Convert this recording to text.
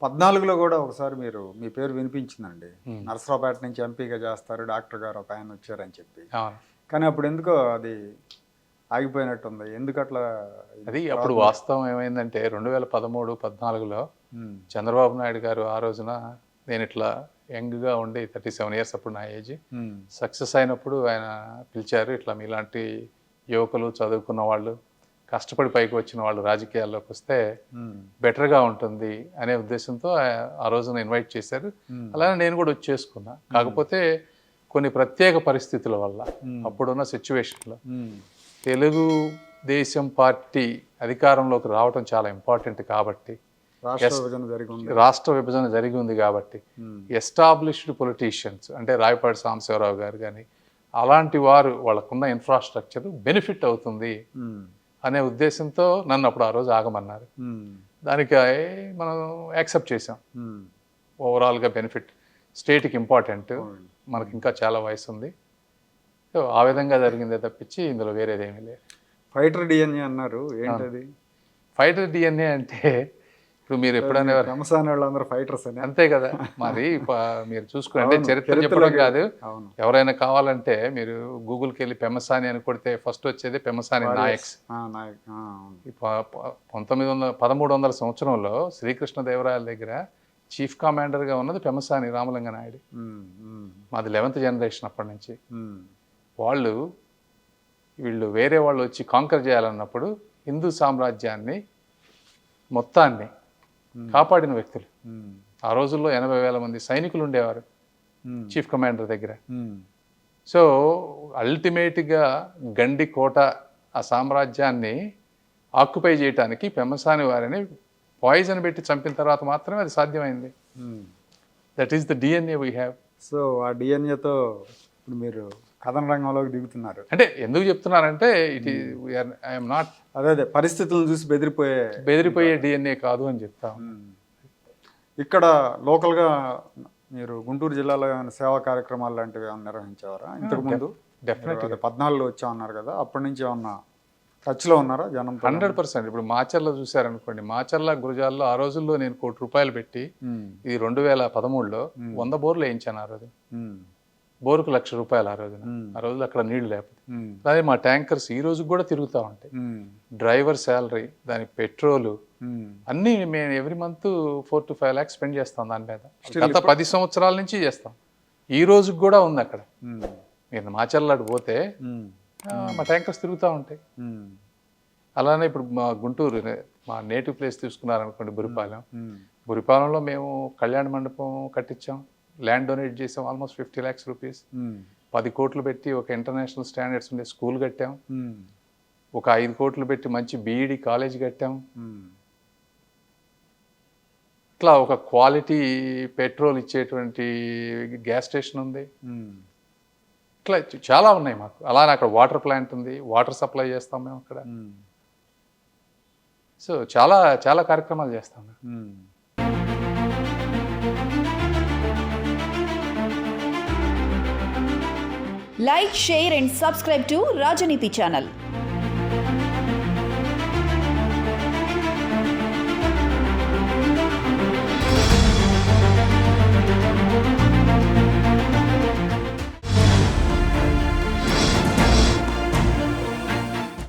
14లో కూడా ఒకసారి మీరు మీ పేరు వినిపించిందండి. హ్మ్. నరసరావుపేట నుంచి ఎంపీగా చేస్తారు. డాక్టర్ గారు ఒక ఆయన వచ్చారని చెప్పి. అవును. కానీ అప్పుడు ఎందుకో అది ఆగిపోయినట్టుంది. ఎందుకట్లా అది అప్పుడు ప్రాబ్లమ్? వాస్తవం ఏమైందంటే 2013, 14లో హ్మ్. చంద్రబాబు నాయుడు గారు ఆ రోజున నేనిట్లా యంగ్‌గా ఉండి 37 ఇయర్స్ అప్పుడు నా ఏజ్. హ్మ్. సక్సెస్ అయినప్పుడు ఆయన పిలిచారు. ఇట్లా మీలాంటి యువకులు, చదువుకున్న వాళ్ళు, కష్టపడి పైకి వచ్చిన వాళ్ళు రాజకీయాల్లోకొస్తే హ్మ్. బెటర్‌గా ఉంటుంది అనే ఉద్దేశంతో ఆ రోజున ఇన్వైట్ చేశారు. హ్మ్. అలానే నేను కూడా వచ్చి చేసుకున్నా. కాకపోతే కొన్ని ప్రత్యేక పరిస్థితుల వల్ల హ్మ్. అప్పుడున్న సిట్యుయేషన్‌లో హ్మ్. తెలుగుదేశం పార్టీ అధికారంలోకి రావటం చాలా ఇంపార్టెంట్ కాబట్టి, రాష్ట్ర విభజన జరిగి ఉంది. రాష్ట్ర విభజన జరిగి ఉంది కాబట్టి, హ్మ్. ఎస్టాబ్లిష్డ్ పొలిటీషియన్స్ అంటే రాయపాటి సాంబశివరావు గారు గాని, అలాంటి వారు వాళ్ళకున్న ఇన్‌ఫ్రాస్ట్రక్చర్ బెనిఫిట్ అవుతుంది హ్మ్. అనే ఉద్దేశంతో నన్ను అప్పుడు ఆ రోజు ఆగమన్నారు. హ్మ్. దానికి మనం యాక్సెప్ట్ చేసాం. హ్మ్. ఓవరాల్‌గా బెనిఫిట్ స్టేట్‌కి ఇంపార్టెంట్. అవునండి. మనకి ఇంకా చాలా వయసుంది. సో, ఆ విధంగా జరిగిందే తప్పించి ఇందులో వేరేదేమీ లేదు. ఫైటర్ డిఎన్ఏ అన్నారు. అవును. ఏంటది? ఫైటర్ డిఎన్ఏ అంటే ఇప్పుడు మీరు అంటే మీ ఎప్పుడైనా పెమసాని వాళ్ళందరూ ఫైటర్స్ అనే? అంతే కదా! మాది మీరు చూసుకోండి. అంటే అవును. చరిత్ర చెప్పడం చరిత్రలోకి కాదు. అవును. ఎవరైనా కావాలంటే మీరు గూగుల్‌కెళ్ళి పెమ్మసాని అని కొడితే ఫస్ట్ వచ్చేది పెమ్మసాని వారియర్స్. నాయక్స్. ఆ! నాయక్. ఆ! అవును. ఈ ప ప 1300 సంవత్సరంలో శ్రీకృష్ణదేవరాయల దగ్గర చీఫ్ కమాండర్‌గా ఉన్నది పెమ్మసాని రామలింగ నాయుడు. హ్మ్. హ్మ్. మాది 11థ్ జనరేషన్ అప్పటి నుంచి. హ్మ్. వాళ్ళు వీళ్ళు వేరే వాళ్ళు వచ్చి కాంకర్ చేయాలన్నప్పుడు హిందూ సామ్రాజ్యాన్ని మొత్తాన్ని హ్మ్. కాపాడిన వ్యక్తులు. హ్మ్. ఆ రోజుల్లో 80,000 మంది సైనికులు ఉండేవారు హ్మ్. చీఫ్ కమాండర్ దగ్గర. హ్మ్. సో అల్టిమేట్‌గా గండికోట ఆ సామ్రాజ్యాన్ని ఆక్యుపై చేయటానికి పెమ్మసాని వారిని పాయిజన్ పెట్టి చంపిన తర్వాత మాత్రమే అది సాధ్యమైంది. Hmm. That is the DNA we have. So, ఆ డిఎన్ఏతో ఇప్పుడు మీరు కథన రంగంలోకి దిగుతున్నారు. అంటే ఎందుకు చెప్తున్నానంటే it is I am not అదే పరిస్థితులను చూసి బెదిరిపోయే బెదిరిపోయే డీఎన్ఏ కాదు అని చెప్తా ఉన్నాను. హ్మ్. ఇక్కడ లోకల్‌గా మీరు గుంటూరు జిల్లాలో ఏమైనా సేవా కార్యక్రమాలు లాంటివి ఏమైనా నిర్వహించేవారా ఇంతకుముందు? మీరు డెఫినెట్‌గా అదే 14లో వచ్చా అన్నారు కదా! అప్పటి నుంచి ఏమన్నా టచ్‌లో ఉన్నారా జనంతో? 100%. ఇప్పుడు మాచర్ల చూశారనుకోండి, మాచర్ల, గురజాల్లో ఆ రోజుల్లో నేను ₹1,00,00,000 పెట్టి హ్మ్. ఇది 2013లో 100 బోర్లు వేయించాను ఆ రోజు. హ్మ్. బోరుకు ₹1,00,000 ఆ రోజున. హ్మ్. ఆ రోజుల్లో అక్కడ నీళ్లు లేకపోతే. హ్మ్. అలాగే మా ట్యాంకర్స్ ఈ రోజుకి కూడా తిరుగుతూ ఉంటాయి. హ్మ్. డ్రైవర్ శాలరీ, దానికి పెట్రోలు హ్మ్. అన్నీ మేము ఎవ్రీ మంత్ 4-5 లాక్స్ స్పెండ్ చేస్తాం దాని మీద. Still గత ఇప్పుడు 10 సంవత్సరాల నుంచి చేస్తాం. ఈ రోజుకి కూడా ఉంది అక్కడ. హ్మ్. మీరు మాచర్ల అటు పోతే హ్మ్. మా ట్యాంకర్స్ తిరుగుతూ ఉంటాయి. హ్మ్. అలానే ఇప్పుడు మా గుంటూరు మా నేటివ్ ప్లేస్ తీసుకున్నారనుకోండి బురిపాలెం. హ్మ్. బురిపాలెంలో మేము కళ్యాణ మండపం కట్టించాం. ల్యాండ్ డొనేట్ చేసాం ఆల్మోస్ట్ 50 lakhs రూపీస్. హ్మ్. 10 కోట్లు పెట్టి ఒక ఇంటర్నేషనల్ స్టాండర్డ్స్ ఉండే స్కూల్ కట్టాం. హ్మ్. ఒక 5 కోట్లు పెట్టి మంచి బీఈడీ కాలేజ్ కట్టాం. హ్మ్. ఇట్లా ఒక క్వాలిటీ పెట్రోల్ ఇచ్చేటువంటి గ్యాస్ స్టేషన్ ఉంది. హ్మ్. ఇట్లా చాలా ఉన్నాయి మాకు. అలానే అక్కడ వాటర్ ప్లాంట్ ఉంది. వాటర్ సప్లై చేస్తాం మేము అక్కడ. హ్మ్. సో చాలా చాలా కార్యక్రమాలు చేస్తాం. హ్మ్. Like, share and subscribe to Rajaniti channel.